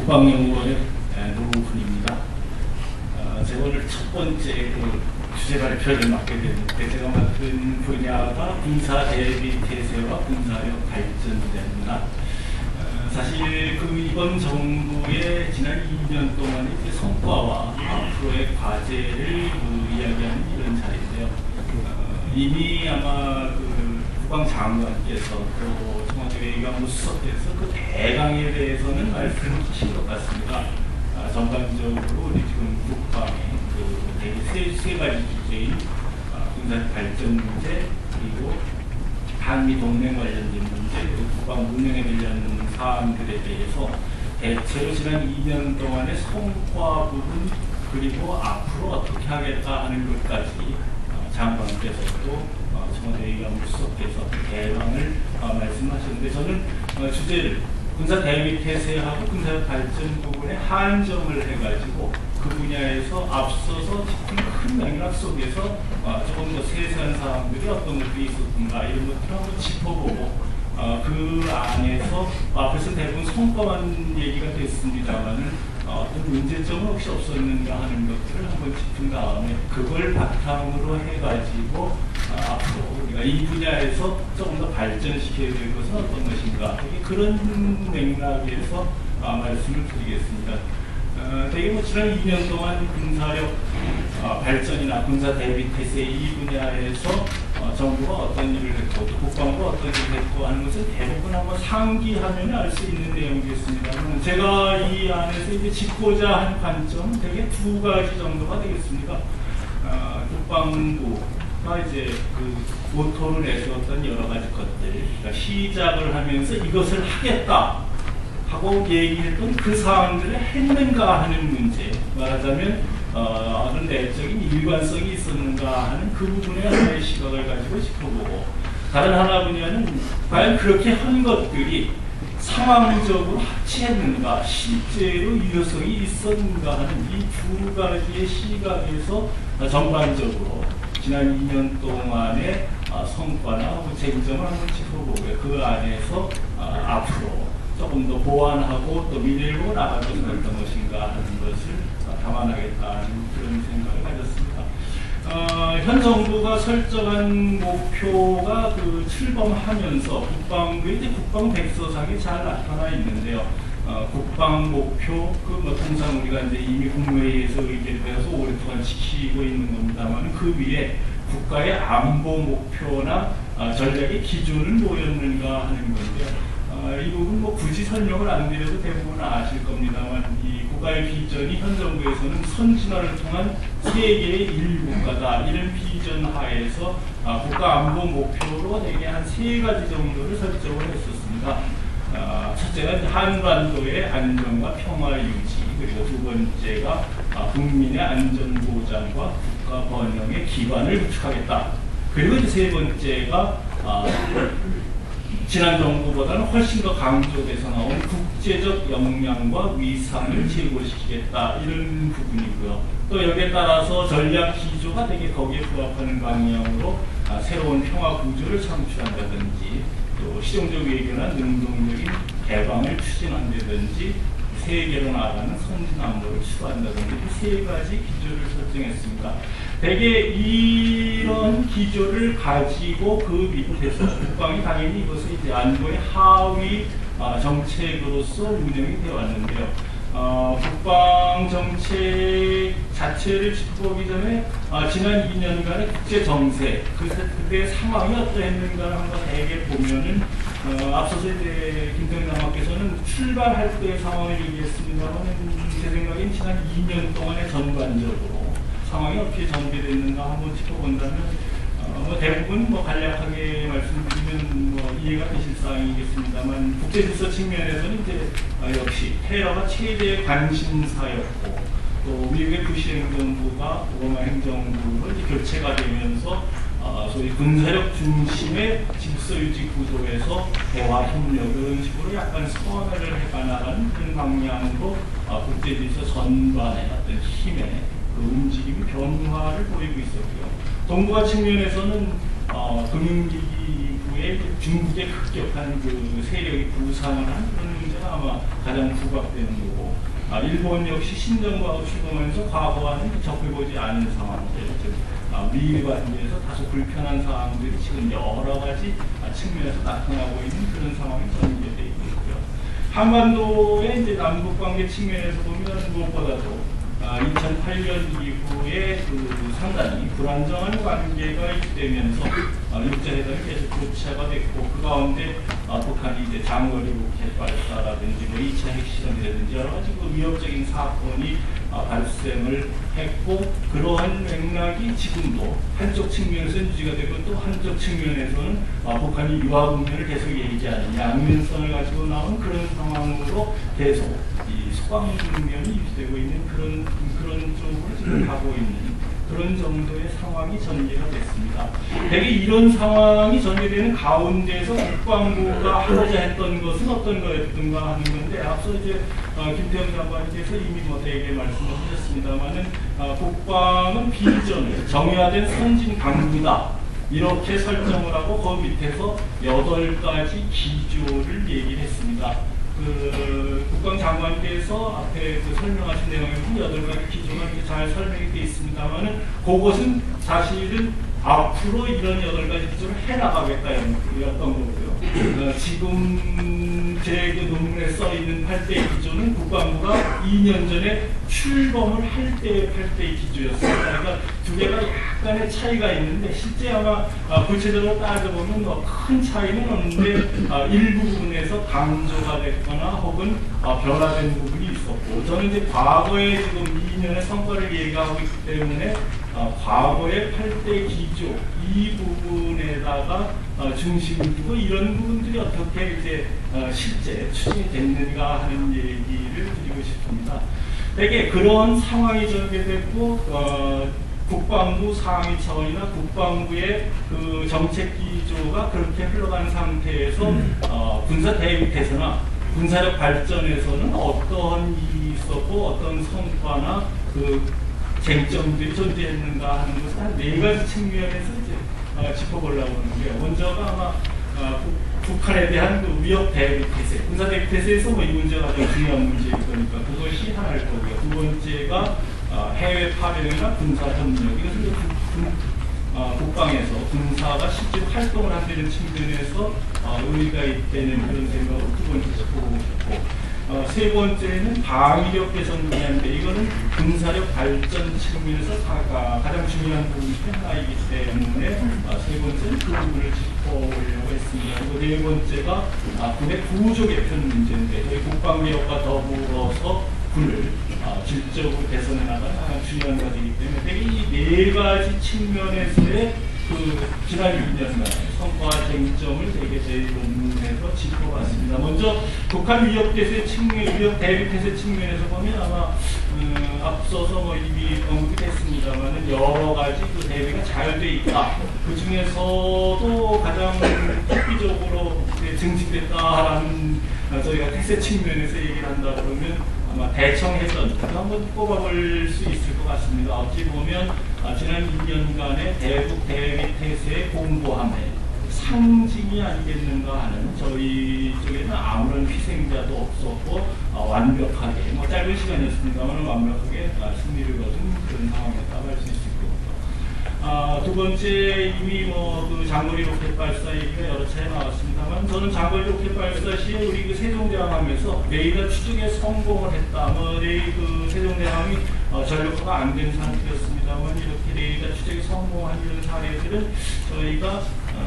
국방연구원의 노무훈입니다. 제가 오늘 첫 번째 주제 발표를 맡게 됐는데 제가 맡은 분야가 군사 대비 태세와 군사력 발전 분야입니다. 사실 이번 정부의 지난 2년 동안의 성과와 앞으로의 과제를 이야기하는 이런 자리인데요. 이미 아마 국방장관께서 또 청와대 외교안보 수석께서 그 대강에 대해서는 말씀을 하신 것 같습니다. 전반적으로 우리 지금 국방의 되게 세 가지 주제인 군사 발전 문제, 그리고 한미 동맹 관련된 문제, 그리고 국방 운영에 관련 사안들에 대해서 대체로 지난 2년 동안의 성과 부분, 그리고 앞으로 어떻게 하겠다 하는 것까지 장관께서도 청와대 외교안보 수석께서 대강을 말씀하셨는데, 저는 주제를 군사 대비 태세하고 군사 발전 부분에 한정을 해가지고 그 분야에서 앞서서 큰 맥락 속에서 조금 더 세세한 사항들이 어떤 것들이 있었던가 이런 것들을 한번 짚어보고 그 안에서 앞에서 대부분 성과만 얘기가 됐습니다만은 어떤 문제점은 혹시 없었는가 하는 것들을 한번 짚은 다음에 그걸 바탕으로 해가지고 앞으로 우리가 이 분야에서 조금 더 발전시켜야 될 것은 어떤 것인가, 그런 맥락에서 말씀을 드리겠습니다. 되게 지난 2년 동안 군사력 발전이나 군사 대비 태세 이 분야에서 정부가 어떤 일을 했고 또 국방부가 어떤 일을 했고 하는 것을 대부분 한번 상기하면 알 수 있는 내용이겠습니다만, 제가 이 안에서 이제 짚고자 한 관점은 되게 두 가지 정도가 되겠습니다. 국방부가 이제 모토를 내세웠던 여러 가지 것들, 그러니까 시작을 하면서 이것을 하겠다 하고 얘기했던 그 사항들을 했는가 하는 문제, 말하자면 어떤 내적인 일관성이 있었는가 하는 그 부분에 하나의 시각을 가지고 짚어보고, 다른 하나 분야는 과연 그렇게 한 것들이 상황적으로 합치했는가, 실제로 유효성이 있었는가 하는 이 두 가지의 시각에서 전반적으로 지난 2년 동안의 성과나 쟁점을 한번 짚어보고요. 그 안에서 앞으로 조금 더 보완하고 또 미래를 보고 나갈 것은 어떤 것인가 하는 것을 감안하겠다는 그런 생각을 가졌습니다. 현 정부가 설정한 목표가 출범하면서 국방부의 이제 국방 백서상에 잘 나타나 있는데요. 국방 목표, 통상 우리가 이제 이미 국무회의에서 의결을 해서 오랫동안 지키고 있는 겁니다만, 그 위에 국가의 안보 목표나 전략의 기준을 뭐였는가 하는 건데요. 이 부분 굳이 설명을 안 드려도 대부분 아실 겁니다만, 이 국가의 비전이 현 정부에서는 선진화를 통한 세계의 일국가다, 이런 비전 하에서 국가 안보 목표로 대개 한 세 가지 정도를 설정을 했었습니다. 첫째가 한반도의 안정과 평화 유지, 그리고 두 번째가 국민의 안전 보장과 국가 번영의 기반을 구축하겠다. 그리고 이제 세 번째가 지난 정부보다는 훨씬 더 강조돼서 나온 국제적 역량과 위상을 제고시키겠다, 이런 부분이고요. 또 여기에 따라서 전략 기조가 되게 거기에 부합하는 방향으로 새로운 평화 구조를 창출한다든지, 또 실용적 외교나 능동적인 개방을 추진한다든지, 세계로 나아가는 선진 안보를 추구한다든지, 이 세 가지 기조를 설정했습니다. 대개 이런 기조를 가지고 그 밑에서 국방이 당연히 이것을 이제 안보의 하위 정책으로서 운영이 되어 왔는데요. 국방 정책 자체를 짚어보기 전에 지난 2년간의 국제 정세, 그때 상황이 어떠했는가를 한번 대개 보면은 앞서서 이제 김태형 장관께서는 출발할 때의 상황을 얘기했습니다만, 제 생각엔 지난 2년 동안의 전반적으로 상황이 어떻게 전개됐는가 한번 짚어본다면 대부분 간략하게 말씀드리면 이해가 되실 사항이겠습니다만, 국제질서 측면에서는 이제 역시 테러가 최대의 관심사였고, 또 미국의 부시 행정부가 오바마 행정부로 이제 교체가 되면서 소위 군사력 중심의 질서 유지 구도에서 대화 협력 이런 식으로 약간 선회를 해가나가는 그런 방향으로 국제질서 전반의 어떤 힘의 움직임이 변화를 보이고 있었고요. 동북아 측면에서는 금융위기 이후에 중국의 급격한 그 세력이 부상을 한 그런 문제가 아마 가장 부각되는 거고, 일본 역시 신정부하고 추동하면서 과거와는 접해보지 않은 상황들, 즉 미일 관계에서 다소 불편한 상황들이 지금 여러 가지 측면에서 나타나고 있는 그런 상황이 전개되어 있고요. 한반도의 이제 남북 관계 측면에서 보면 무엇보다도 2008년 이후에 그 상당히 불안정한 관계가 있되면서 육자회담이 계속 교차가 됐고, 그 가운데 북한이 이제 장거리 로켓 발사라든지 뭐 2차 핵실험이라든지 여러 가지 그 위협적인 사건이 발생을 했고, 그러한 맥락이 지금도 한쪽 측면에서 유지가 되고 또 한쪽 측면에서는 북한이 유화 국면을 계속 얘기하는 양면성을 가지고 나온 그런 상황으로 계속 이 소강 국면이 유지되고 있는 그런 쪽으로 지금 가고 있는 그런 정도의 상황이 전개가 됐습니다. 대개 이런 상황이 전개되는 가운데서 국방부가 하고자 했던 것은 어떤 거였던가 하는 건데, 앞서 이제 김태형 장관께서 이미 뭐 대개 말씀을 하셨습니다만은 국방은 비전을 정의화된 선진 강국이다 이렇게 설정을 하고 그 밑에서 8가지 기조를 얘기를 했습니다. 그 국방장관께서 앞에 그 설명하신 내용에 보면 8가지 기조가 이렇게 잘 설명이 되어 있습니다만은 그것은 사실은 앞으로 이런 8가지 기조를 해나가겠다였던 거고요. 지금 제 그 논문에 써 있는 8대 기조는 국방부가 2년 전에 출범을 할 때의 8대 기조였습니다. 그러니까 두 개가 약간의 차이가 있는데 실제 아마 구체적으로 따져보면 큰 차이는 없는데 일부 부분에서 강조가 됐거나 혹은 변화된 부분이 있었고, 저는 이제 과거에 지금 2년의 성과를 얘기하고 있기 때문에 과거의 8대 기조 이 부분에다가 중심을 두고 이런 부분들이 어떻게 이제 실제 추진이 됐는가 하는 얘기를 드리고 싶습니다. 되게 그런 상황이 전개됐고 국방부 상위 차원이나 국방부의 그 정책 기조가 그렇게 흘러간 상태에서 군사 대립에서나 군사력 발전에서는 어떤 일이 있었고 어떤 성과나 그 쟁점들이 존재했는가 하는 것을 한 4가지 측면에서 이제 짚어보려고 하는데요. 먼저가 아마 북한에 대한 그 위협 대립 태세, 군사 대립 태세에서 뭐 이 문제가 가장 중요한 문제일 거니까 그것이 하나일 거고요. 두 번째가 해외 파병이나 군사 협력, 이것은 국방에서 군사가 실제로 활동을 한다는 측면에서 의의가 있다는 그런 생각을 두 번째 짚어보고 싶고, 세 번째는 방위력 개선 분야인데 이거는 군사력 발전 측면에서 가장 중요한 부분 중 하나이기 때문에 세 번째는 그 부분을 짚어보려고 했습니다. 그리고 네 번째가 군의 구조 개편 문제인데 저희 국방개혁과 더불어서 군을 질적으로 개선해 나가는 가장 중요한 과제이기 때문에 이 4가지 측면에서의 그 지난 6년간 성과 쟁점을 되게 제 논문에서 짚어봤습니다. 먼저 북한 위협 대세 측면, 위협 대비 태세 측면에서 보면 아마 앞서서 뭐 이미 언급이 됐습니다만은 여러 가지 그 대비가 잘 돼 있다. 그 중에서도 가장 획기적으로 증식됐다라는 저희가 태세 측면에서 얘기를 한다 그러면 아마 대청해전 한번 꼽아볼 수 있을 것 같습니다. 어찌 보면 지난 2년간의 대북 대비 태세의 공고함의 상징이 아니겠는가 하는, 저희 쪽에는 아무런 희생자도 없었고 완벽하게 뭐 짧은 시간이었습니다만 완벽하게 승리를 거둔 그런 상황이었다고 할 수 있을 겁니다. 두 번째 이미 뭐 그 장거리 로켓 발사 얘기가 여러 차례 나왔습니다만 저는 장거리 로켓 발사 시에 우리 그 세종대왕함에서 레이더 추적에 성공을 했다. 뭐 그 세종대왕이 전력화가 안 된 상태였습니다만 이렇게 레이더 추적에 성공한 이런 사례들은 저희가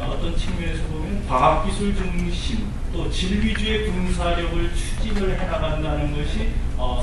어떤 측면에서 보면 과학기술 중심 또 진위주의 군사력을 추진을 해나간다는 것이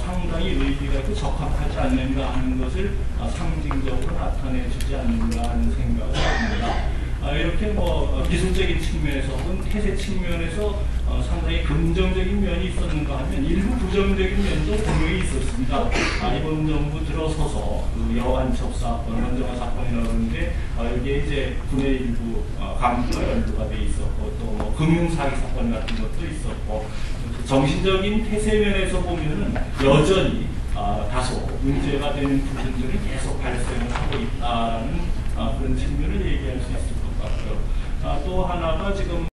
상당히 의미가 있고 적합하지 않는가 하는 것을 상징적으로 나타내주지 않는가 하는 생각을 합니다. 이렇게 뭐 기술적인 측면에서 혹은 태세 측면에서 상당히 긍정적인 면이 있었는가 하면 일부 부정적인 면도 분명히 있었습니다. 이번 정부 들어서서 그 여완첩 사건, 원정화 사건이라고 하는데 여기에 이제 군의 일부 간부가 연루가 돼 있었고 또 뭐 금융사기 사건 같은 것도 있었고, 정신적인 태세 면에서 보면은 여전히 다소 문제가 되는 부분들이 계속 발생을 하고 있다는 그런 측면을 얘기할 수 있을 것 같고요. 또 하나가 지금